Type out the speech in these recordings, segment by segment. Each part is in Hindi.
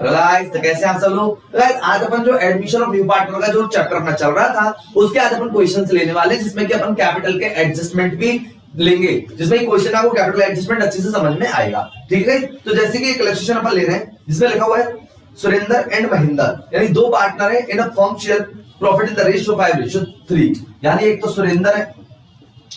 गाइस तो कैसे आप सब लोग गाइस, आज अपन जो एडमिशन ऑफ न्यू पार्टनर का जो चैप्टर अपना चल रहा था उसके आज अपन क्वेश्चंस लेने वाले, जिसमें कि अपन कैपिटल के एडजस्टमेंट भी लेंगे, जिसमें क्वेश्चन आपको कैपिटल एडजस्टमेंट अच्छे से समझ में आएगा। ठीक है, तो जैसे कि एक इलस्ट्रेशन अपन ले रहे हैं जिसमें लिखा हुआ है सुरेंद्र एंड महेंद्र, यानी दो पार्टनर है in a firm share profit in the ratio 5:3, यानी एक तो सुरेंद्र है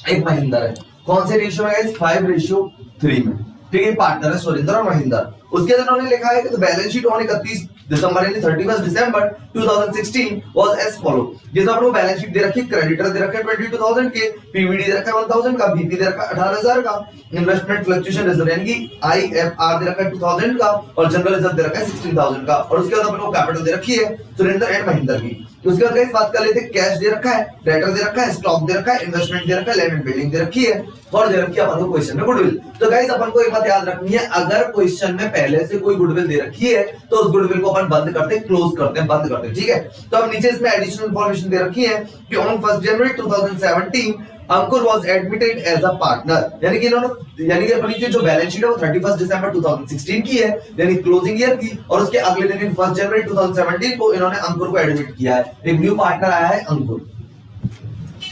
एक महेंद्र है। कौन से रेशियो में है? 5:3 में। ठीक है, पार्टनर है सुरेंद्र और महेंद्र। उसके बाद उन्होंने लिखा है कि बैलेंस शीट ऑन 31 दिसंबर यानी 31 दिसंबर 2016 वाज एज फॉलो। जिसमें आपको बैलेंस शीट दे रखी है, क्रेडिटर दे रखा है 22,000 के, पीवीडी दे रखा है 1,000 का, बीपी दे रखा है 18,000 का, इन्वेस्टमेंट फ्लक्चुएशन रिजर्व यानी कि आईएफआर दे रखा है 2,000 का और जनरल रिजर्व दे रखा है 16,000 का। और उसके बाद अपन को कैपिटल दे रखी है सुरेंद्र एंड महेंद्र की। उसके बाद गाइस बात कर लेते हैं, कैश दे रखा है, डेटर दे रखा है, स्टॉक दे रखा है, इन्वेस्टमेंट दे रखा है, लैंड एंड बिल्डिंग दे रखी है और दे रखी है अपन को क्वेश्चन में गुडविल। तो गाइस अपन को एक बात याद रखनी है, अगर क्वेश्चन में पहले से कोई गुडविल दे रखी है तो उस गुडविल को अपन बंद करते हैं, क्लोज करते हैं, बंद करते हैं। ठीक है, तो अब नीचे इसमें एडिशनल इंफॉर्मेशन दे रखी है कि on 1 January 2017 Ankur was admitted as a partner, यानी कि इन्होंने यानी कि अपनी जो बैलेंस शीट है वो 31 दिसंबर 2016 की है, यानी क्लोजिंग ईयर की, और उसके अगले दिन 1 जनवरी 2017 को इन्होंने अंकुर को एडमिट किया है। एक न्यू पार्टनर आया है अंकुर,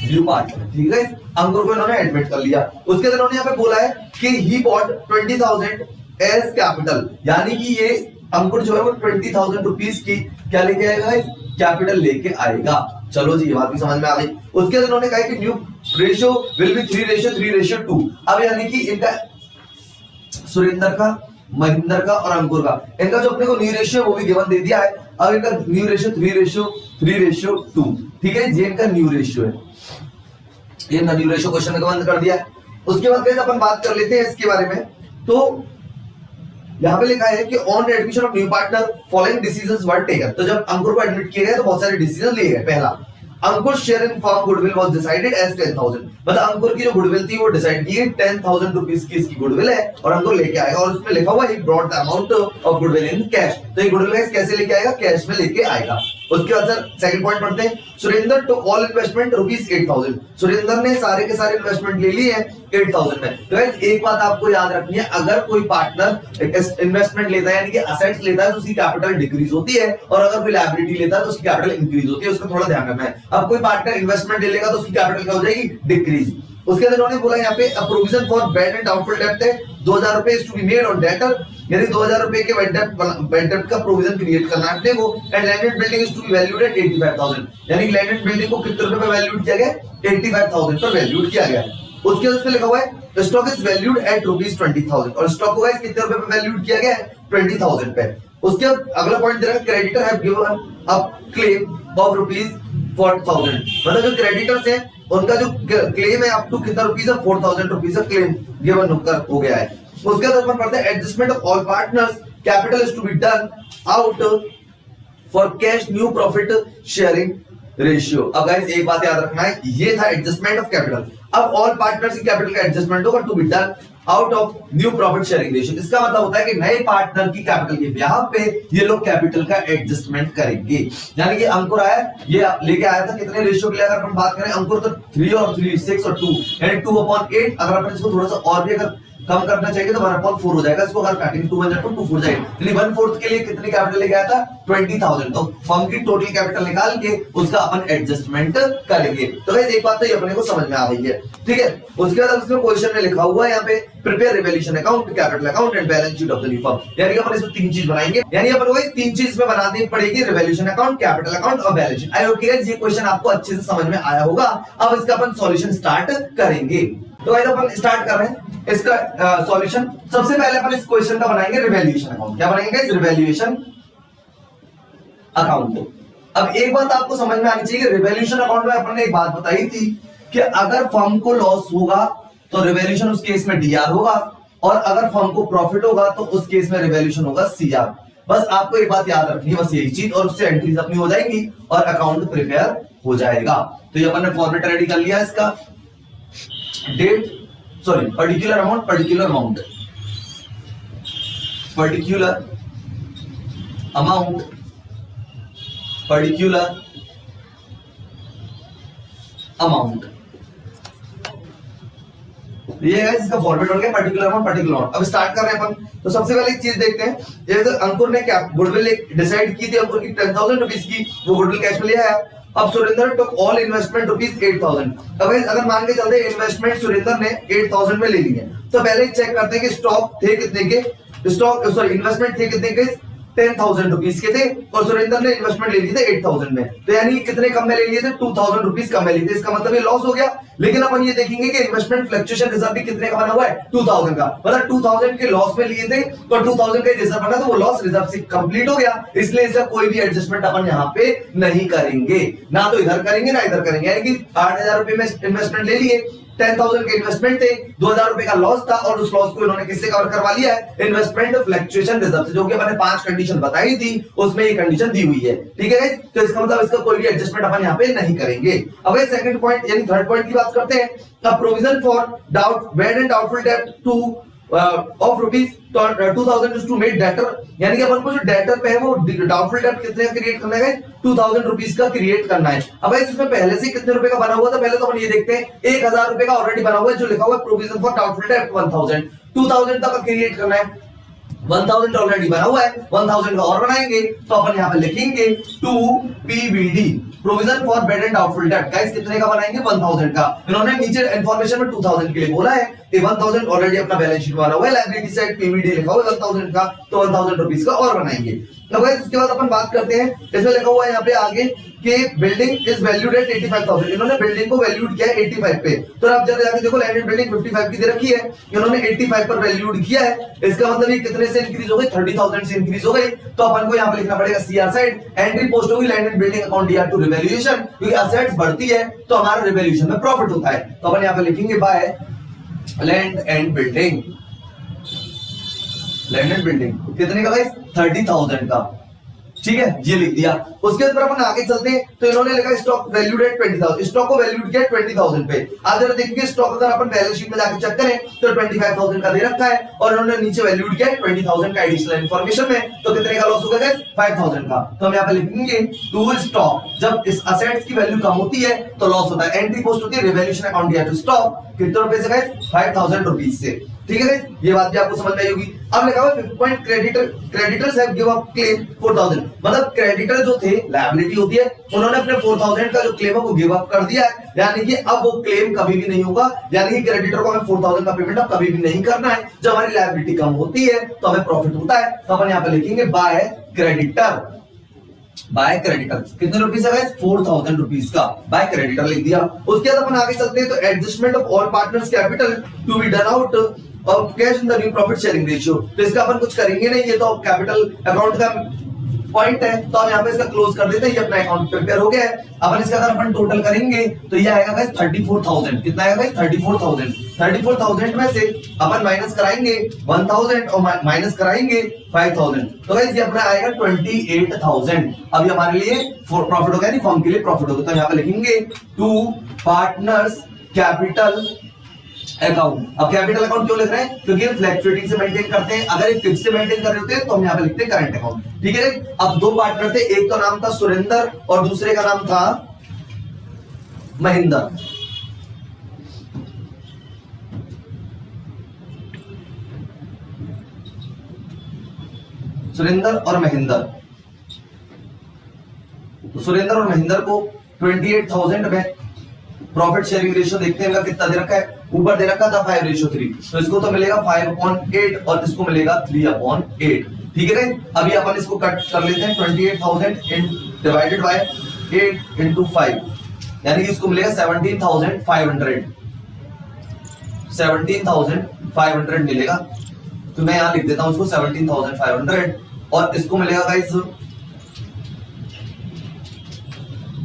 न्यू पार्टनर। ठीक है, अंकुर को इन्होंने एडमिट कर लिया। उसके बाद इन्होंने यहाँ पे बोला है कि ही बॉट 20,000 एज कैपिटल, यानी कि ये अंकुर जो है वो 20,000 रुपीज की क्या लेके आएगा? कैपिटल लेके आएगा। चलो जी, ये बात भी समझ में आ गई। उसके बाद इन्होंने कहा कि न्यू रेशियो विल बी 3:2। अब यानी कि इनका सुरेंद्र का, महेंद्र का और अंकुर का, इनका जो अपने को न्यू रेशियो वो भी गिवन दे दिया है। अब इनका न्यू रेशियो 3:2। ठीक है, ये इनका न्यू रेशियो है, ये न्यू रेशियो क्वेश्चन में बंद कर दिया है। उसके बाद कैसे अपन बात कर लेते हैं इसके बारे में। तो यहाँ पे लिखा है कि on admission of new partner following decisions were taken. तो जब अंकुर को एडमिट किया गया तो बहुत सारे डिसीजन लिए गए। पहला, Ankur share in firm goodwill was decided as 10,000, मतलब अंकुर की जो गुडविल थी वो डिसाइड की 10,000 रुपीस की इसकी गुडविल है और अंकुर लेके आएगा। और उसमें लिखा हुआ है he brought the amount of goodwill in cash, तो ये गुडविल कैसे लेके आएगा? कैश में लेके आएगा। उसके बाद सर सेकंड पॉइंट पढ़ते हैं, Surendra to all investment ₹8,000, Surendra ने सारे के सारे इन्वेस्टमेंट ले लिए हैं 8,000 में। तो गाइस एक बात आपको याद रखनी है, अगर कोई पार्टनर इन्वेस्टमेंट लेता है यानी कि असेट्स लेता है तो उसकी कैपिटल डिक्रीज होती है, और अगर कोई लायबिलिटी लेता है तो उसकी कैपिटल इंक्रीज होती है। उसका थोड़ा ध्यान रखना है। अब कोई पार्टनर इन्वेस्टमेंट ले लेगा तो उसकी कैपिटल क्या हो जाएगी? डिक्रीज। उसके बाद उन्होंने बोला यहाँ पे provision for bad and doubtful डेब्ट है 2,000 रुपए is to be made on debtor, यानी 2,000 रुपए के बैड डेब्ट का प्रोविजन क्रिएट करना है अपने को। And land and building is to be valued at 85,000, यानी लैंड एंड बिल्डिंग को कितने रुपए पे वैल्यूड किया गया? 85,000 पर वैल्यूड किया गया। उसके बाद लिखा हुआ है स्टॉक इज वैल्यूड एट ₹20,000, और स्टॉक को गाइस कितने रुपए पे वैल्यूड किया गया है? 20,000 पे। उसके बाद अगला पॉइंट दे रहा है, creditor have given a claim of ₹40,000, मतलब जो क्रेडिटर्स हैं उनका जो क्लेम है अप टू कितना रुपीस है? 4,000 रुपीस का क्लेम गिवन हो गया है। उसके बाद अपन पढ़ते हैं adjustment of all partners, capital is to be done out for cash new profit sharing ratio. अब गाइस एक बात याद रखना है, ये था एडजस्टमेंट ऑफ कैपिटल। अब ऑल पार्टनर्स की कैपिटल का एडजस्टमेंट होगा to be done out of new profit sharing ratio. इसका मतलब होता है कि नए पार्टनर की कैपिटल के ब्याह पे ये लोग कैपिटल का एडजस्टमेंट करेंगे। यानी कि अंकुर आया, ये लेके आया था कितने रेशियो के लिए? अगर अपन बात करें अंकुर तो 3 और 3 6 और 2 यानी 2/8। अगर अपन इसको थोड़ा सा और भी अगर कम करना चाहिए तो 1/4 हो जाएगा। इसको अगर काटेंगे 2 1 2 4 जाएगा, यानी 1/4 के लिए कितनी कैपिटल लेके आया था? 20,000। तो फर्म की टोटल कैपिटल निकाल के उसका अपन एडजस्टमेंट करेंगे। तो गाइस एक बात तो ये अपने को समझ में आ गई है। ठीक है, उसके बाद इसमें क्वेश्चन में लिखा हुआ है यहाँ पे prepare revaluation account, capital account and balance sheet of the new firm, यानी कि अपन इसमें 3 चीज बनाएंगे, यानी अपन को 3 चीज में बनानी पड़ेगी, रिवैल्यूएशन अकाउंट, कैपिटल अकाउंट और balance sheet. I hope guys ये क्वेश्चन आपको अच्छे से समझ में आया होगा। अब इसका अपन सॉल्यूशन स्टार्ट करेंगे। तो गाइस अपन स्टार्ट कर रहे हैं इसका सॉल्यूशन। सबसे पहले अपन इस क्वेश्चन का बनाएंगे रिवैल्यूएशन अकाउंट। क्या बनाएंगे? Revaluation account. अब एक बात आपको समझ में आनी चाहिए, रिवैल्यूएशन अकाउंट में अपन ने एक बात बताई थी कि अगर फर्म को लॉस होगा तो रिवैल्यूएशन उस केस में डीआर होगा, और अगर फर्म को प्रॉफिट होगा तो उस केस में रिवैल्यूएशन होगा सीआर। बस आपको एक बात याद रखनी है, बस यही चीज, और उससे एंट्रीज अपनी हो जाएंगी और अकाउंट प्रिपेयर हो जाएगा। तो ये अपन ने फॉर्मेट रेडी कर लिया इसका, date sorry particular amount, particular amount, particular amount, particular amount. ये है इसका फॉर्मेट बन गया पर्टिकुलर अमाउंट पर्टिकुलर अमाउंट। अब स्टार्ट कर रहे हैं अपन। तो सबसे पहले एक चीज देखते हैं, ये तो अंकुर ने क्या गुडविल डिसाइड की थी, अंकुर की 10,000 रुपीज की, वो गुडविल कैश में ले आया। अब Surendra took all investment rupees 8,000। अब अगर मान के चलते इन्वेस्टमेंट सुरेंद्र ने 8,000 में ले ली है, तो पहले चेक करते हैं कि स्टॉक थे कितने के, स्टॉक सॉरी इन्वेस्टमेंट थे कितने के, 10,000 रुपीज के थे, और सुरेंद्र ने इन्वेस्टमेंट ले ली थी 8,000 में। तो यानी कितने कम में ले लिए थे, 2,000 रुपीज कम में लिए थे। इसका मतलब ये लॉस हो गया। लेकिन अपन ये देखेंगे कि इन्वेस्टमेंट फ्लक्चुएशन रिजर्व भी कितने का बना हुआ है, 2,000 का। मतलब 2,000 के लॉस में लिए थे तो 2,000 का रिजर्व बना, तो वो लॉस रिजर्व से कंप्लीट हो गया। इसलिए इसका कोई भी एडजस्टमेंट अपन यहाँ पे नहीं करेंगे, ना तो इधर करेंगे ना इधर करेंगे। यानी कि 8,000 रुपए में इन्वेस्टमेंट ले लिए, 10,000 के इन्वेस्टमेंट थे, 2,000 रुपए का लॉस था, और उस लॉस को इन्होंने किससे कवर करवा लिया है, इन्वेस्टमेंट फ्लक्चुएशन रिजर्व से, जो कि मैंने 5 कंडीशन बताई थी, उसमें ये कंडीशन दी हुई है। ठीक है गाइस, तो इसका मतलब इसका कोई भी एडजस्टमेंट अपन यहाँ पे नहीं करेंगे। अब सेकंड पॉइंट यानी थर्ड पॉइंट की बात करते हैं। Provision for doubt bad and doubtful debt to of rupees 2,000 to made debtor, यानी कि अपन को जो डेटर पे है वो डाउटफुल डेट कितने का क्रिएट करना है, 2,000 रुपीज का क्रिएट करना है। अब इसमें पहले से कितने रुपए का बना हुआ था, पहले तो अपन ये देखते हैं 1,000 रुपए का ऑलरेडी बना हुआ है, जो लिखा हुआ है प्रोविजन फॉर डाउटफुल डेट 1,000, 2,000 तक का क्रिएट करना है। 1,000 ऑलरेडी बना हुआ है, 1,000 का और बनाएंगे, तो अपन यहाँ पे लिखेंगे 2 PBD provision for bad and doubtful date. Guys कितने का बनाएंगे, 1,000 का। इन्होंने नीचे इन्फॉर्मेशन में 2,000 के लिए बोला है, 1,000 ऑलरेडी अपना बैलेंस शीट बना हुआ है, लायबिलिटी साइड PBD लिखा हुआ है 1,000 का, तो 1,000 रुपीज का और बनाएंगे। तो गाइस इसके बाद अपन बात करते हैं, इसमें लिखा हुआ है यहाँ पे आगे कि बिल्डिंग इज वैल्यूड एट 85,000। इन्होंने बिल्डिंग को वैल्यूड किया है 85 पे। तो आप जरा जाके देखो, लैंड बिल्डिंग 55 की दे रखी है, इन्होंने 85 पर वैल्यूड किया है। इसका मतलब ये कितने से इंक्रीज हो गई, 30,000 से इंक्रीज हो गई। तो अपन को यहाँ पे लिखना पड़ेगा CR साइड, एंट्री पोस्ट होगी land and building account DR to revaluation, क्योंकि असेट्स बढ़ती है तो हमारा रिवैल्यूएशन में प्रॉफिट होता है। तो अपन यहाँ पे लिखेंगे by land and building, land and building कितने का गाइस, 30,000 का। ठीक है, ये लिख दिया। उसके बाद अपन आगे चलते हैं, तो इन्होंने लिखा स्टॉक वैल्यूड एट 20,000, स्टॉक को वैल्यूड किया 20,000 पे। आज जरा देखिए स्टॉक अगर अपन बैलेंस शीट में जाके चेक करें तो 25,000 का दे रखा है, और इन्होंने नीचे वैल्यूड किया 20,000 का एडिशनल इन्फॉर्मेशन में। तो कितने का लॉस होगा गाइस, 5,000 का। तो हम यहाँ पे लिखेंगे टू स्टॉक, जब इस असेट्स की वैल्यू कम होती है तो लॉस होता है। एंट्री पोस्ट होती है revaluation account DR to stock, कितने रुपए से गाइस, 5,000 रुपीज से। ठीक है, ये बात भी आपको समझ में आई होगी। अब लिखा हुआ है point creditors have give up claim 4,000, मतलब क्रेडिटर जो थे, लायबिलिटी होती है, उन्होंने अपने 4,000 का जो क्लेम है वो गिव अप कर दिया है। यानी कि अब वो क्लेम कभी भी नहीं होगा, यानी कि क्रेडिटर को हमें 4,000 का पेमेंट अब कभी भी नहीं करना है। जब हमारी लायबिलिटी कम होती है तो हमें प्रॉफिट होता है। तो अपन यहाँ पे लिखेंगे बाय क्रेडिटर, बाय क्रेडिटर कितने रुपीज है, 4,000 रुपीज का बाय क्रेडिटर लिख दिया। उसके बाद अपन आगे चलते हैं, तो adjustment of all partners capital to be done out और cash in the new profit sharing ratio. तो इसका अपन कुछ करेंगे नहीं, ये तो कैपिटल अकाउंट का पॉइंट है, तो हम यहाँ पे इसका क्लोज कर देते हैं। ये अपना अकाउंट प्रिपेयर हो गया है। अपन इसका अगर अपन टोटल करेंगे तो ये आएगा गाइस 34,000। कितना आएगा गाइस, 34,000। 34,000 में से अपन माइनस कराएंगे 1,000 और माइनस कराएंगे 5,000, तो गाइस ये अपना आएगा 28,000। अभी हमारे लिए प्रॉफिट होगा, यानी फर्म के लिए प्रॉफिट होगा। तो यहाँ पे लिखेंगे टू पार्टनर्स कैपिटल अकाउंट। अब कैपिटल अकाउंट क्यों लिख रहे हैं, क्योंकि फ्लक्चुएटिंग से मेंटेन करते हैं। अगर ये फिक्स से मेंटेन कर रहे होते हैं तो हम यहाँ पे लिखते हैं करंट अकाउंट। ठीक है, अब दो पार्टनर थे, एक तो नाम था सुरेंद्र और दूसरे का नाम था महेंद्र। सुरेंद्र और महेंद्र, तो सुरेंद्र और महेंद्र को 28,000 में प्रॉफिट शेयरिंग रेशियो देखते हैं कितना दे रखा है, ऊपर दे रखा था 5:3, तो इसको तो मिलेगा 5/8 और इसको मिलेगा 3/8। ठीक है, अभी अपन इसको कट कर लेते हैं। 28,000 डिवाइडेड बाय 8 into 5, यानी कि इसको मिलेगा 17,500, 17,500 मिलेगा। तो मैं यहां लिख देता हूं इसको 17,500, और इसको मिलेगा गाइस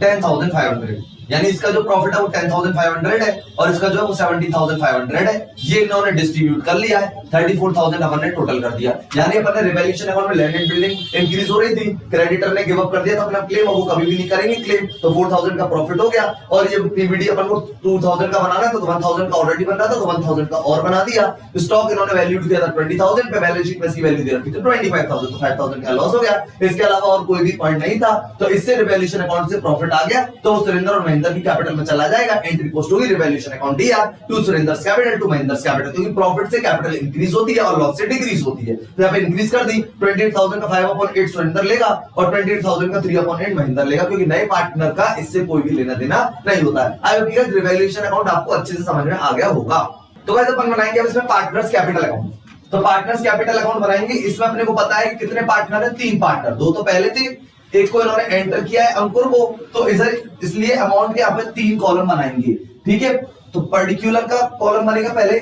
10,500, यानी इसका जो प्रॉफिट है वो 10,500 है और इसका जो है वो 17,500 है। ये इन्होंने डिस्ट्रीब्यूट कर लिया है, 34,000 अपन ने टोटल कर दिया। यानी अपन ने रिवैल्यूएशन अकाउंट में लैंड एंड बिल्डिंग इंक्रीज हो रही थी, क्रेडिटर ने गिव अप कर दिया था अपना क्लेम, वो कभी भी नहीं करेंगे क्लेम, तो 4,000 का प्रॉफिट हो गया। और ये पीबीडी अपन को 2,000 का बनाना है, तो 1,000 का ऑलरेडी बन रहा था, तो 1,000 का और बना दिया। स्टॉक इन्होंने वैल्यू दिया था 20,000 पे, बैलेंस शीट में इसकी वैल्यू दे रखी थी 25,000, तो 5,000 का लॉस हो गया। इसके अलावा और कोई भी पॉइंट नहीं था, तो इससे रिवैल्यूएशन अकाउंट से प्रॉफिट आ गया। तो सुरेंद्र और महेंद्र की कैपिटल में चला जाएगा, एंट्री पोस्ट होगी revaluation account DR to Surendra's capital to Mahendra's capital, क्योंकि प्रॉफिट से कैपिटल इंक्रीज होती है और लॉस से डिक्रीज होती है। तो यहाँ पे इंक्रीज कर दी, 28,000 का 5/8 सुरेंद्र लेगा और 28,000 का 3/8 महेंद्र लेगा, क्योंकि नए पार्टनर का इससे कोई भी लेना देना नहीं होता है। आई होप कि रिवैल्यूएशन अकाउंट आपको अच्छे से समझ में आ गया होगा। तो गाइस अपन बनाएंगे अब इसमें पार्टनर्स कैपिटल अकाउंट। तो पार्टनर्स कैपिटल अकाउंट बनाएंगे, इसमें अपने को पता है कितने पार्टनर है, 3 पार्टनर, 2 तो पहले थे, एक को इन्होंने एंटर किया है अंकुर को, तो इधर इसलिए अमाउंट के यहाँ पे 3 कॉलम बनाएंगे, ठीक है। तो पर्टिकुलर का कॉलम बनेगा पहले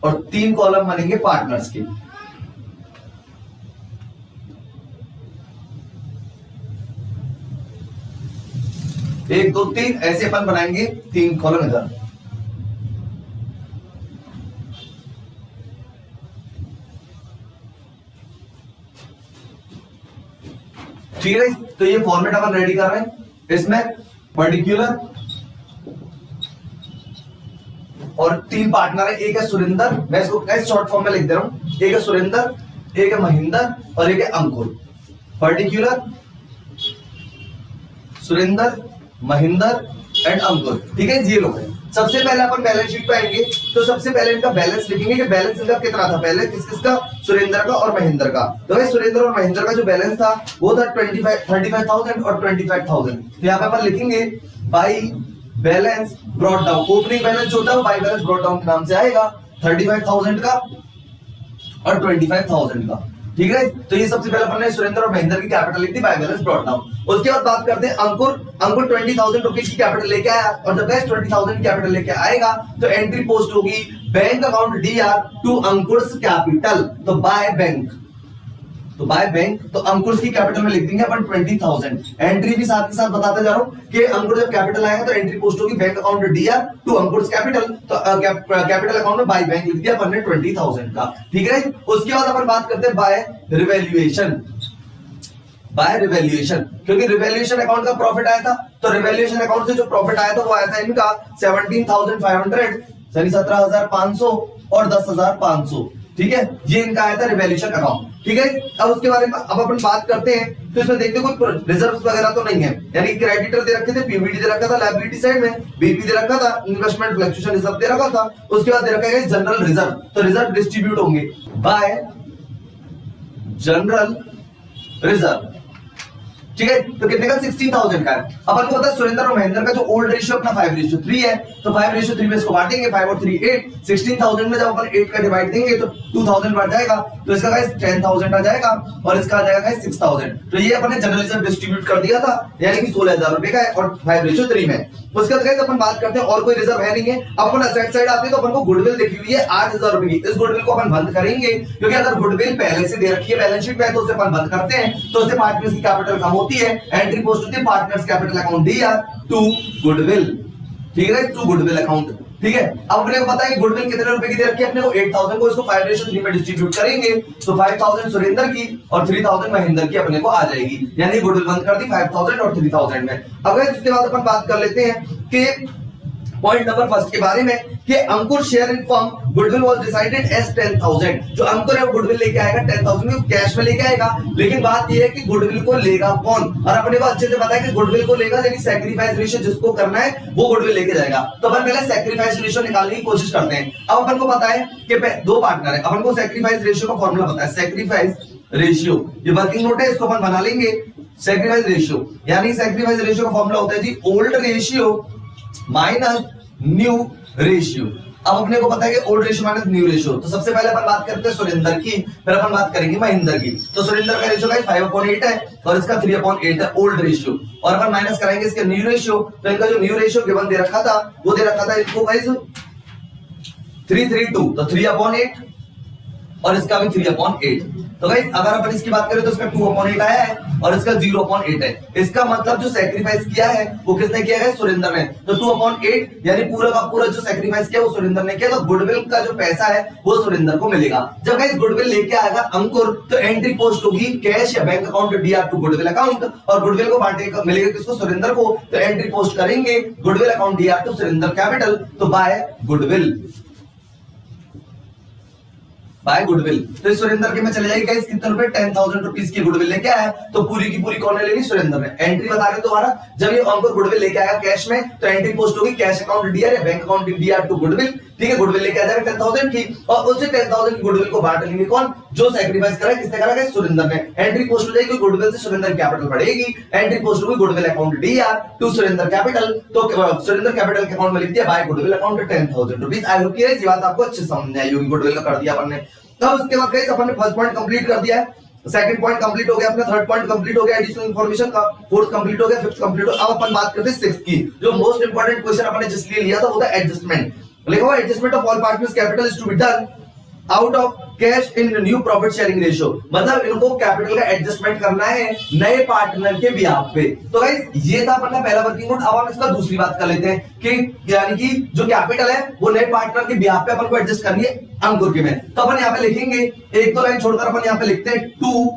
और 3 कॉलम बनेंगे पार्टनर्स के। एक 2 3 ऐसे अपन बनाएंगे 3 कॉलम इधर। ठीक है, तो ये फॉर्मेट अपन रेडी कर रहे हैं। इसमें पर्टिकुलर और 3 पार्टनर है, एक है सुरेंद्र, मैं इसको शॉर्ट फॉर्म में लिख दे रहा हूं, एक है सुरेंद्र, एक है महेंद्र और एक है अंकुर। पर्टिकुलर सुरेंद्र, महेंद्र एंड अंकुर, ठीक है, ये लोग हैं। सबसे पहले अपन बैलेंस शीट पे आएंगे, तो सबसे पहले इनका बैलेंस लिखेंगे कि बैलेंस इनका कितना था, पहले किसका, सुरेंद्र का और महेंद्र का। तो भाई सुरेंद्र और महेंद्र का जो बैलेंस था वो था 35,000 और 25,000। तो यहाँ पे अपन लिखेंगे by balance brought down, opening balance जो था वो बाई बैलेंस ब्रॉट डाउन के नाम से आएगा, 35,000 का और 25,000 का, ठीक है। तो ये सबसे पहले अपन ने सुरेंद्र और महेंद्र की कैपिटल लिख दी, बाय बैलेंस ब्रॉट डाउन। उसके बाद बात करते हैं अंकुर। अंकुर 20,000 रुपीज की कैपिटल लेके आया, और जब 20,000 कैपिटल लेके आएगा तो एंट्री पोस्ट होगी bank account DR to Ankur's capital, तो बाय बैंक, तो बाय बैंक, तो अंकुर की कैपिटल में लिख देंगे अपन 20,000। एंट्री भी साथ के साथ बताते जा रहा हूं कि अंकुर जब कैपिटल आएगा तो एंट्री पोस्ट होगी bank account DR to Ankur capital, तो कैपिटल अकाउंट में बाय बैंक लिख दिया अपन ने 20,000 का, ठीक है। उसके बाद अपन बात करते हैं बाय रिवैल्यूएशन। बाय रिवैल्यूएशन, क्योंकि रिवैल्यूएशन अकाउंट का प्रॉफिट आया था, तो रिवैल्यूएशन अकाउंट से जो प्रॉफिट आया था वो आया था इनका 17,500, यानी 17,500 और 10,500, ठीक है, ये इनका आया था रिवैल्यूएशन अकाउंट, ठीक है। अब उसके बारे में अब अपन बात करते हैं, तो इसमें देखते कोई रिजर्व्स वगैरह तो नहीं है, यानी क्रेडिटर दे रखे थे, पीवीडी दे रखा था, लायबिलिटी साइड में बीपी दे रखा था, इन्वेस्टमेंट फ्लक्चुएशन रिजर्व दे रखा था। उसके बाद दे रखा है जनरल रिजर्व, तो रिजर्व डिस्ट्रीब्यूट होंगे बाय जनरल रिजर्व, ठीक है। तो कितने का, 16,000 का है। अपन को पता है सुरेंद्र और महेंद्र का जो ओल्ड रेशियो अपना 5:3 है, तो 5:3 में इसको बांटेंगे, 5 और 3 8, 16,000 में जब अपन 8 का डिवाइड देंगे तो 2,000 बढ़ जाएगा, तो इसका गाइस 10,000 आ जाएगा और इसका आ जाएगा गाइस 6,000। तो ये अपन ने जनरल रिजर्व डिस्ट्रीब्यूट कर दिया था, यानी कि 16,000 रुपए का है और 5:3 में। उसके बाद गाइस अपन बात करते हैं और कोई रिजर्व है नहीं है। अब अपन असेट साइड आते हैं तो अपन को गुडविल देखी हुई है 8,000 रुपए की, इस गुडविल को अपन बंद करेंगे, क्योंकि अगर गुडविल पहले से दे रखी है बैलेंस शीट में तो उसे अपन बंद करते हैं, तो उससे पार्टनर्स की कैपिटल कम होती है, एंट्री पोस्ट होती है partners capital account DR to goodwill, ठीक है, टू गुडविल अकाउंट, ठीक है। अब अपने को पता है कि गुडविल कितने रुपए की दे रखी है अपने को 8,000 को, इसको 5:3 में डिस्ट्रीब्यूट करेंगे, तो 5,000 सुरेंद्र की और 3,000 महेंद्र की अपने को आ जाएगी, यानी गुडविल बंद कर दी 5,000 और 3,000 में। अब इसके बाद अपन बात कर लेते हैं कि पॉइंट नंबर फर्स्ट के बारे में कि Ankur share in firm goodwill was decided as 10,000। जो अंकुर है वो गुडविल लेके आएगा 10,000 को कैश में लेके आएगा, लेकिन बात ये है कि गुडविल को लेगा कौन, और अपने को अच्छे से पता है कि गुडविल को लेगा यानी सैक्रिफाइस रेशियो जिसको करना है वो गुडविल लेके जाएगा। तो अपन पहले सैक्रिफाइस रेशियो निकालने की कोशिश करते हैं। अब अपन को पता है कि 2 पार्टनर है, अपन को सैक्रिफाइस रेशियो का फॉर्मूला पता है, सैक्रिफाइस रेशियो, ये वर्किंग नोट है, इसको अपन बना लेंगे। सैक्रिफाइस रेशियो यानी सैक्रिफाइस रेशियो का फॉर्मूला होता है जी old ratio minus new ratio. अब अपने को पता है कि old ratio minus new ratio, तो सबसे पहले अपन बात करते हैं सुरेंद्र की, फिर अपन बात करेंगे महेंद्र की। तो सुरेंद्र का रेशियो 5/8 है और इसका 3/8 है ओल्ड रेशियो, और अपन माइनस कराएंगे इसके न्यू रेशियो, तो इनका जो न्यू रेशियो गिवन दे रखा था वो दे रखा था इनको गाइस 332, तो 3/8 और इसका भी 3/8। तो गाइस अगर अपन इसकी बात करें तो इसका 2/8 आया है और इसका 0/8 है। इसका मतलब जो सैक्रिफाइस किया है वो किसने किया है, सुरेंद्र ने। तो 2/8 यानी पूरा का पूरा जो सैक्रिफाइस किया वो सुरेंद्र ने किया, तो गुडविल का जो पैसा है वो सुरेंद्र को मिलेगा। जब गाइस गुडविल लेके आएगा अंकुर, तो एंट्री पोस्ट होगी कैश या bank account DR to goodwill account, और गुडविल को बांटेगा मिलेगा किसको, सुरेंद्र को, तो एंट्री पोस्ट करेंगे goodwill account DR to Surendra capital, तो बाय गुडविल, बाय गुडविल। तो इस सुरेंद्र के में चले जाएगी गाइस कितने रुपए 10,000 रुपीज की गुडविल लेके आया, तो पूरी की पूरी कौन ने लेनी, सुरेंद्र ने। एंट्री बता रहे दोबारा, जब ये अंकुर गुडविल लेके आएगा कैश में तो एंट्री पोस्ट होगी कैश अकाउंट डीआर या bank account DR to goodwill, ठीक है। गुडविल लेके आ जाएगा 10,000 की, और उसी 10,000 की गुडविल को बांट लेंगे कौन, जो सैक्रिफाइस करा, किसने करा गाइस, सुरेंद्र ने। एंट्री पोस्ट हो जाएगी गुडविल से सुरेंद्र कैपिटल बढ़ेगी, एंट्री पोस्ट होगी goodwill account DR to Surendra capital, तो सुरेंद्र कैपिटल के अकाउंट में लिख दिया by goodwill account 10,000 rupees. I hope ये बात आपको अच्छे समझ में आई होगी, गुडविल का कर दिया अपन ने। तब उसके बाद गाइस अपन ने फर्स्ट पॉइंट कंप्लीट कर दिया है, सेकंड पॉइंट कंप्लीट हो गया अपना, थर्ड पॉइंट कंप्लीट हो गया एडिशनल इंफॉर्मेशन का, फोर्थ कंप्लीट हो गया, फिफ्थ कंप्लीट हो। अब अपन बात करते हैं सिक्स्थ की, जो मोस्ट इंपोर्टेंट क्वेश्चन अपन ने जिसलिए लिया था वो था एडजस्टमेंट। लिखा हुआ adjustment of all partners capital is to be done out of cash in new profit sharing ratio, मतलब इनको कैपिटल का एडजस्टमेंट करना है नए पार्टनर के बिहाफ पे। तो गाइस ये था अपना पहला वर्किंग नोट। अब हम इसका दूसरी बात कर लेते हैं कि यानी कि जो कैपिटल है वो नए पार्टनर के बिहाफ पे अपन को एडजस्ट करनी है अंकुर के में। तो अपन यहाँ पे लिखेंगे एक दो लाइन छोड़कर अपन यहाँ पे लिखते हैं टू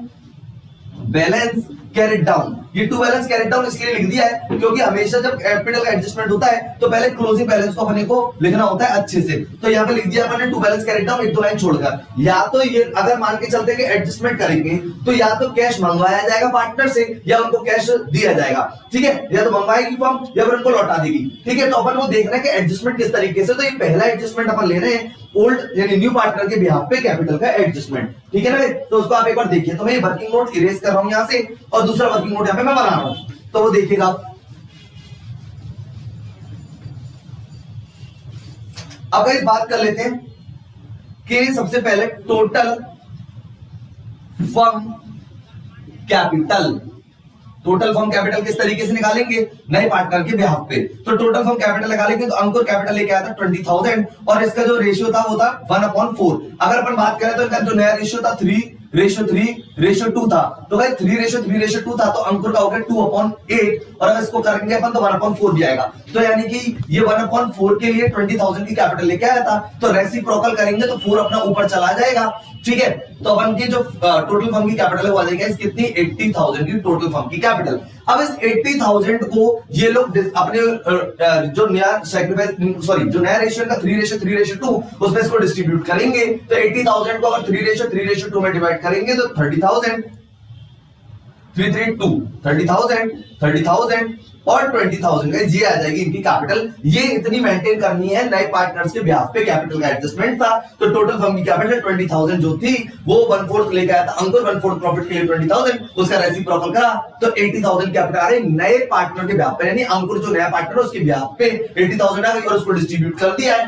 बैलेंस कैरेट डाउन। ये टू बैलेंस कैरेट डाउन इसलिए लिख दिया है क्योंकि हमेशा जब कैपिटल का एडजस्टमेंट होता है तो पहले क्लोजिंग बैलेंस को अपने को लिखना होता है अच्छे से। तो यहाँ पे लिख दिया अपने टू बैलेंस कैरेट डाउन एक दो लाइन छोड़कर। या तो ये अगर मान के चलते कि एडजस्टमेंट करेंगे तो या तो कैश मंगवाया जाएगा पार्टनर से या उनको कैश दिया जाएगा, ठीक है, या तो मंगवाएगी फर्म या फिर उनको लौटा देगी, ठीक है। तो अपन वो देख रहे हैं कि एडजस्टमेंट किस तरीके से। तो ये पहला एडजस्टमेंट अपन ले रहे हैं ओल्ड यानी न्यू पार्टनर के बिहाफ पे कैपिटल का एडजस्टमेंट, ठीक है ना। तो उसको आप एक बार देखिए। तो मैं ये वर्किंग नोट इरेज कर रहा हूं यहां से और दूसरा वर्किंग नोट यहां पे मैं बना रहा हूं, तो वो देखिएगा आप। अब गाइस बात कर लेते हैं कि सबसे पहले total firm capital. Total firm capital किस तरीके से निकालेंगे, नए पार्टनर के बिहाफ पे। तो टोटल फर्म कैपिटल निकालेंगे तो अंकुर कैपिटल लेके आया था 20,000 और इसका जो रेशियो था वो था 1/4। अगर अपन बात करें तो इनका जो नया रेशियो था 3:3:2 था। तो भाई 3:3:2 था तो अंकुर का हो गया 2/8 और अगर इसको करेंगे अपन तो 1/4 भी आएगा। तो यानी कि ये 1/4 के लिए 20,000 की कैपिटल लेके आया था, तो रेसिप्रोकल करेंगे तो 4 अपना ऊपर चला जाएगा, ठीक है। तो अपन की जो टोटल फर्म की कैपिटल है वो आ जाएगी इस कितनी 80,000 की टोटल फर्म की कैपिटल। अब इस 80,000 को ये लोग अपने जो नया सैक्रिफाइस सॉरी जो नया रेशियो का 3:3:2 उसमें इसको डिस्ट्रीब्यूट करेंगे। तो 80,000 को अगर 3:3:2 में डिवाइड करेंगे तो 30,000 332 30,000 30,000 और 20,000 गाइस ये आ जाएगी इनकी कैपिटल। ये इतनी मेंटेन करनी है नए पार्टनर्स के बिहाफ पे, कैपिटल का एडजस्टमेंट था। तो टोटल फर्म की कैपिटल 20,000 जो थी वो 1/4 लेके आया था अंकुर, 1/4 प्रॉफिट के लिए 20,000 उसका रेसिप्रोकल करा तो 80,000 कैपिटल आ रही नए पार्टनर के बिहाफ पे, यानी अंकुर जो नया पार्टनर उसके बिहाफ पे 80,000 आ गई और उसको डिस्ट्रीब्यूट कर दिया है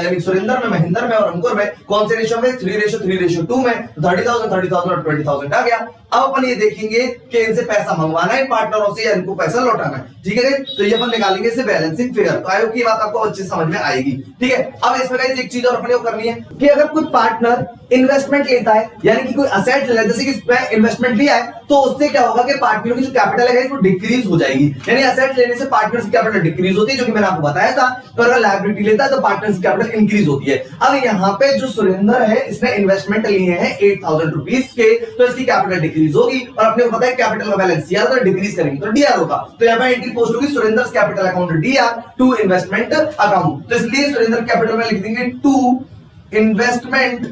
यानी सुरेंद्र में, महेंद्र में और अंकुर में। कौन से रेशियो में 3:3:2 में 30,000 30,000 और 20,000 आ गया। अब अपन ये देखेंगे कि इनसे पैसा मंगवाना है पार्टनरों से या इनको पैसा लौटाना है, ठीक है। तो ये अपन निकालेंगे इसे बैलेंसिंग फिगर। तो आई होप की बात आपको अच्छे समझ में आएगी, ठीक है। अब इसमें गाइस एक चीज और अपने को करनी है कि अगर कोई पार्टनर इन्वेस्टमेंट लेता है यानी कि कोई असेट ले, जैसे कि इसमें इन्वेस्टमेंट लिया है तो उससे क्या होगा कि पार्टनर की जो कैपिटल है वो डिक्रीज हो जाएगी। यानी असेट लेने से पार्टनर्स की कैपिटल डिक्रीज होती है, जो कि मैंने आपको बताया था। तो अगर लायबिलिटी लेता है तो पार्टनर्स की कैपिटल इंक्रीज होती है। अब यहाँ पे जो सुरेंद्र है इसने इन्वेस्टमेंट लिए हैं 8,000 रुपीज के, तो इसकी कैपिटल डिक्रीज होगी और अपने को पता है कैपिटल का बैलेंस सीआर तो डिक्रीज करेंगे तो डीआर होगा। तो यहाँ पे एंट्री पोस्ट होगी Surendra capital account DR to investment account. तो इसलिए सुरेंद्र कैपिटल में लिख देंगे टू इन्वेस्टमेंट,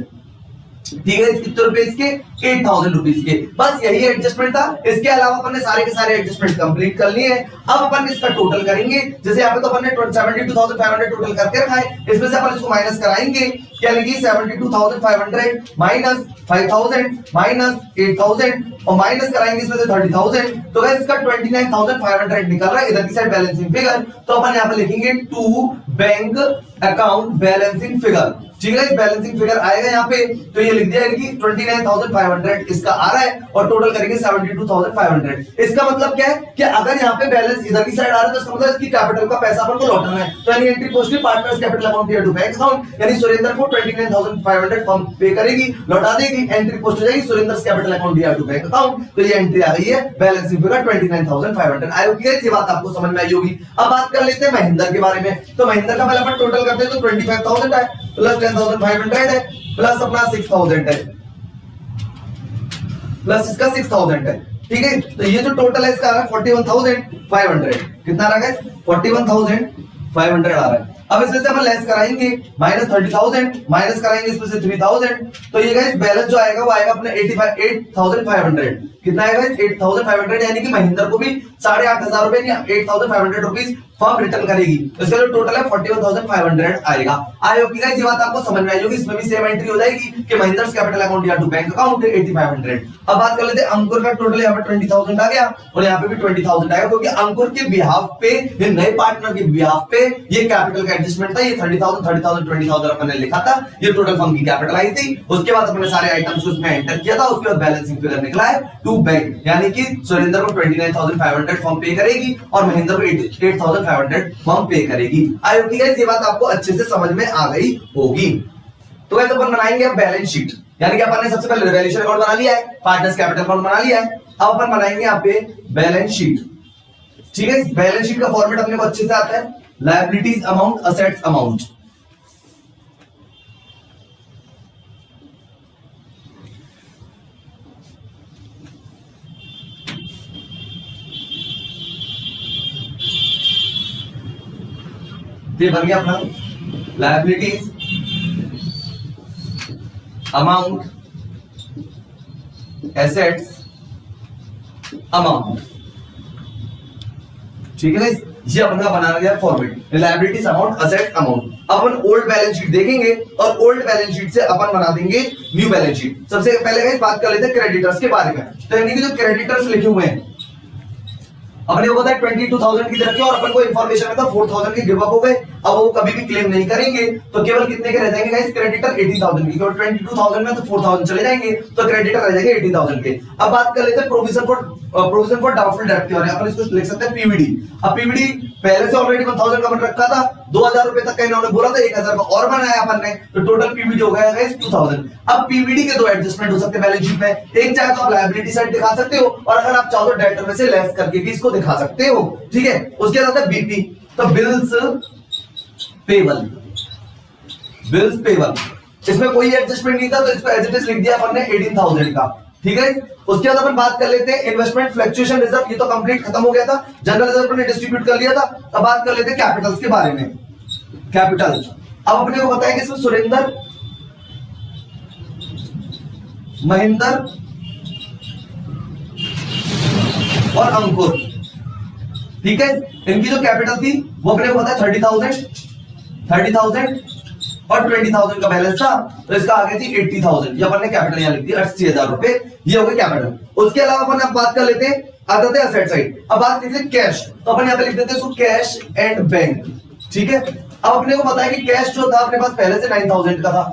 ठीक है। कितने रुपए इसके 8,000 रुपीज के। बस यही एडजस्टमेंट था, इसके अलावा अपन ने सारे के सारे एडजस्टमेंट कंप्लीट कर लिए हैं। अब अपन इसका टोटल करेंगे। जैसे यहाँ पे तो अपन ने 72,500 टोटल करके रखा है, इसमें से अपन इसको माइनस कराएंगे, क्या लिखिए 72,500 माइनस 5,000 माइनस 8,000 और माइनस कराएंगे इसमें से 30,000। तो गाइस इसका 29,500 निकल रहा है इधर की साइड बैलेंसिंग फिगर। तो अपन यहाँ पे लिखेंगे to bank account balancing figure, ठीक है। बैलेंसिंग फिगर आएगा यहाँ पे, तो ये लिख दिया है कि 29,500 इसका आ रहा है और टोटल करेंगे 72,500। इसका मतलब क्या है कि अगर यहाँ पे बैलेंस इधर की साइड आ रहा है तो इसका मतलब इसकी कैपिटल का पैसा अपन को लौटाना है। तो यानी entry post partners capital account to bank account, यानी सुरेंद्र को 29,500 फर्म पे करेगी, लौटा देगी। एंट्री पोस्ट हो जाएगी Surendra capital account to bank account. तो ये एंट्री आ गई है बैलेंसिंग फिगर 29,500। आई होप ये बात आपको समझ में आई होगी। अब बात कर लेते हैं महेंद्र के बारे में। तो महेंद्र का पहले अपन टोटल करते हैं तो 25,000 है प्लस 10,500 है प्लस अपना 6,000 है प्लस इसका 6,000 है, ठीक है। तो ये जो टोटल है इसका आ रहा है 41,500। कितना आ रहा है 41,500 आ रहा है। अब इसमें से अपन लेस कराएंगे -30,000 माइनस कराएंगे इसमें से 3,000, तो ये गाइस बैलेंस जो आएगा वो आएगा अपने 8,500। कितना आएगा 8,500, यानी कि महिंद्रा को भी 8,500 रुपए नहीं 8,500 रुपीज फर्म रिटर्न करेगी। तो इसका जो टोटल है 41,500 आएगा। आई होप कि गाइस ये बात आपको समझ में आई होगी। इसमें भी सेम एंट्री हो जाएगी कि महिंद्रा's कैपिटल अकाउंट या टू बैंक अकाउंट 8,500। अब बात कर लेते हैं अंकुर का टोटल यहाँ पे 20,000 आ गया और यहाँ पे भी 20,000 आएगा, क्योंकि अंकुर के बिहाफ पे, ये नए पार्टनर के बिहाफ पे ये कैपिटल का एडजस्टमेंट था। ये 30,000 20,000 अपन ने लिखा था, ये टोटल फर्म की कैपिटल आई थी। उसके बाद अपने सारे आइटम्स को इसमें एंटर किया था, उसके बाद बैलेंसिंग फिगर निकला है टू बैंक, यानी कि सुरेंद्र को 29,500 फर्म पे करेगी और महिंद्रा को 8,500 फर्म पे करेगी। आई होप कि गाइस ये बात आपको अच्छे से समझ में आ गई होगी। तो गाइस अपन बनाएंगे अब बैलेंस शीट, यानी कि अपन ने सबसे पहले रिवैल्यूएशन अकाउंट बना लिया है, पार्टनर्स कैपिटल अकाउंट बना लिया है। अब अपन बनाएंगे यहाँ पे बैलेंस शीट। ठीक है, इस बैलेंस शीट का फॉर्मेट अपने को अच्छे से आता है, लायबिलिटीज अमाउंट, असेट्स अमाउंट। ये बन गया अपना लायबिलिटीज अमाउंट, एसेट्स अमाउंट। ठीक है गाइस, ये अपना बनाना गया format, liabilities amount, asset amount. अपन ओल्ड बैलेंस शीट देखेंगे और ओल्ड बैलेंस शीट से अपन बना देंगे न्यू बैलेंस शीट। सबसे पहले गाइस बात कर लेते हैं क्रेडिटर्स के बारे में। तो यानी कि जो क्रेडिटर्स लिखे हुए हैं अपने को पता है 22,000 की तरफ और अपन को इंफॉर्मेशन था 4,000 के गिव अप हो गए। अब वो कभी भी क्लेम नहीं करेंगे, तो केवल कितने के रह जाएंगे गाइस क्रेडिटर 18,000 के, 22,000 में तो 4,000 चले जाएंगे, तो क्रेडिटर रह जाएंगे 18,000 के। अब बात कर लेते हैं प्रोविजन फॉर डाउटफुल डेट के बारे में। अपन इसको लिख सकते हैं पीवीडी। अब पीवीडी पहले से ऑलरेडी 1,000 का बन रखा था, 2,000 रुपए तक का इन्होंने बोला था, 1,000 का और बनाया अपन ने, तो टोटल पीवीडी हो गया गाइस 2,000। अब पीवीडी के दो एडजस्टमेंट हो सकते हैं बैलेंस शीट में, एक चाहे तो आप लायबिलिटी साइड दिखा सकते हो और अगर आप चाहो तो डेटर में से लेस करके भी इसको दिखा सकते हो। ठीक है, उसके बाद है बीपी, तो बिल्स पेबल, बिल्स पेबल, इसमें कोई एडजस्टमेंट नहीं था, तो इसको एज इट इज लिख दिया अपन ने 18,000 का। ठीक है, उसके बाद अपन बात कर लेते हैं इन्वेस्टमेंट फ्लक्चुएशन रिजर्व, ये तो कंप्लीट खत्म हो गया था, जनरल रिजर्व ने डिस्ट्रीब्यूट कर लिया था। अब बात कर लेते हैं कैपिटल्स के बारे में। कैपिटल, अब अपने को बताया कि इसमें सुरेंद्र, महिंद्र और अंकुर, ठीक है, इनकी जो कैपिटल थी वो अपने को पता है 30,000 और 20,000 का बैलेंस था, तो इसका आगे थी 80,000। ये अपन ने कैपिटल यहां लिख दी 80,000 रुपए, ये हो गए कैपिटल। उसके अलावा अपन अब बात कर लेते हैं, आते थे असेट साइड। अब बात करते हैं कैश, तो अपन यहां पे लिख देते हैं कैश एंड बैंक। ठीक है, अब अपने को पता है कि कैश जो था अपने पास पहले से 9,000 का था।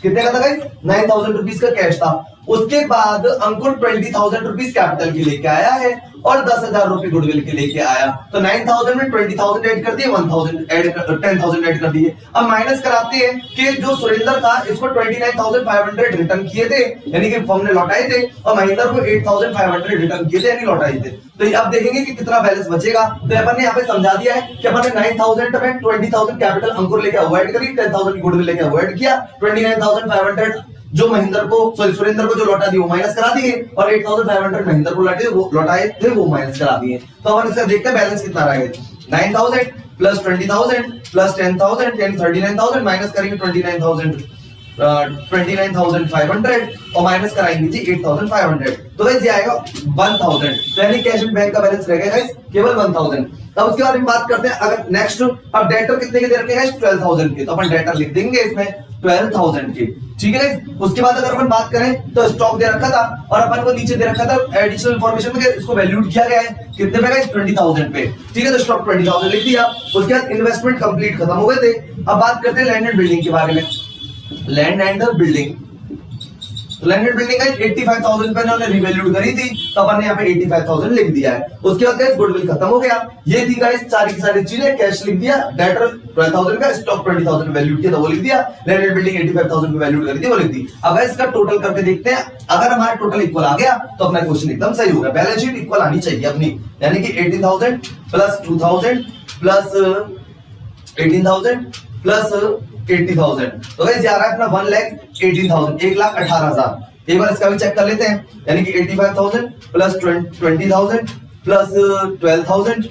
कितने का था गाइस 9,000 रुपीज का कैश था। उसके बाद अंकुर 20,000 रुपीज कैपिटल के लेके आया है और 10,000 रुपए गुडविल के लेके आया, तो 9,000 में 20,000 ऐड कर दिए, 10,000 ऐड कर दिए। अब माइनस कराते हैं कि जो सुरेंद्र था इसको 29,500 रिटर्न किए थे, यानी कि फर्म ने लौटाए थे, और महिंद्रा को 8,500 रिटर्न किए थे, यानी लौटाए थे। तो अब देखेंगे कि कितना बैलेंस बचेगा। तो अपन ने यहाँ पे समझा दिया है कि अपन ने 9,000 में 20,000 कैपिटल अंकुर लेके अवॉइड करी, 10,000 गुडविल लेके अवॉइड किया, 29,500 जो महिंद्रा को सुरेंद्र को जो लौटा दी वो माइनस करा दिए और 8,500 महिंद्रा को लौटाए थे वो माइनस करा दिए। तो अपन इसका देखते हैं बैलेंस कितना रहेगा। 9,000 प्लस 20,000 प्लस 10,000 यानी 39,000 माइनस करेंगे 29,500 और माइनस कराएंगे जी 8,500, तो गाइस ये आएगा 1,000। तो यानी कैश एंड बैंक का बैलेंस रहेगा गाइस केवल 1,000। अब उसके बाद हम बात करते हैं अगर नेक्स्ट, अब डेटर कितने के दे रखे हैं 12,000 के, तो अपन डेटर लिख देंगे इसमें 12,000 के। ठीक है गाइस, उसके बाद अगर अपन बात करें तो स्टॉक दे रखा था और अपन को नीचे दे रखा था एडिशनल इंफॉर्मेशन में इसको वैल्यूड किया गया है कितने पे गाइस 20,000 पे। ठीक है, तो स्टॉक 20,000 लिख दिया। उसके बाद इन्वेस्टमेंट कंप्लीट खत्म हो गए थे। अब बात करते हैं लैंड एंड बिल्डिंग के बारे में। Land and building, land and building 85,000 पे उन्होंने रिवैल्यूड करी थी, तो अपन ने यहाँ पे 85,000 लिख दिया है। उसके बाद गाइस गुडविल खत्म हो गया। ये थी गाइस सारी की सारी चीजें, कैश लिख दिया, डेटर 12,000 का, स्टॉक 20,000 वैल्यूड किया था वो लिख दिया, लैंड एंड बिल्डिंग 85,000 पे वैल्यूड करी थी वो लिख दी। अब गाइस इसका टोटल करके देखते हैं, अगर हमारा टोटल इक्वल आ गया तो अपना क्वेश्चन एकदम सही होगा। बैलेंस शीट इक्वल आनी चाहिए अपनी, यानी कि 18,000 प्लस 2,000 प्लस 18,000 प्लस 80,000, तो गाइस ये आ रहा है अपना 1,18,000, 1,18,000। एक बार इसका भी चेक कर लेते हैं, यानी कि 85,000 प्लस 20,000 प्लस 12,000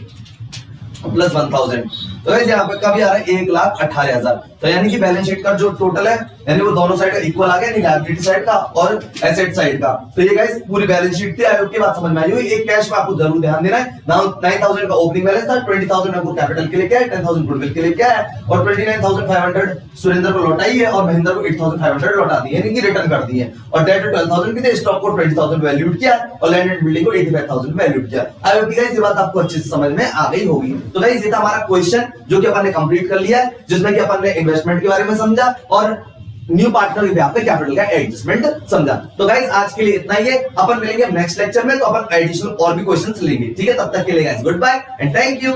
प्लस 1,000, तो गाइस यहाँ पे कभी आ रहा है 1,18,000, तो यानी कि बैलेंस शीट का जो टोटल है यानी वो दोनों साइड का इक्वल आ गया, यानी लायबिलिटी साइड का और एसेट साइड का। तो ये गाइस पूरी बैलेंस शीट थी, आई होप की बात समझ में आई होगी। एक कैश में आपको जरूर ध्यान देना है। 9,000 का ओपनिंग बैलेंस था, 20,000 आपको कैपिटल के लिए क्या है, 10,000 गुडविल के लिए क्या है, और 29,500 सुरेंद्र को लौटाई है और महेंद्र को 8,500 लौटा दी है, यानी कि रिटर्न कर दी है। और डेट 12,000 की थी, स्टॉक को 20,000 वैल्यूड किया और लैंड एंड बिल्डिंग को 85,000 वैल्यूड किया। आई होप गाइस ये बात आपको अच्छे से समझ में आ गई होगी। तो गाइस ये था हमारा क्वेश्चन जो कि अपन ने कंप्लीट कर लिया है, जिसमें कि अपन ने इन्वेस्टमेंट के बारे में समझा और न्यू पार्टनर के ब्याह पे कैपिटल का एडजस्टमेंट समझा। तो गाइस आज के लिए इतना ही है, अपन मिलेंगे नेक्स्ट लेक्चर में, तो अपन एडिशनल और भी क्वेश्चंस लेंगे। ठीक है, तब तक के लिए guys goodbye and thank you.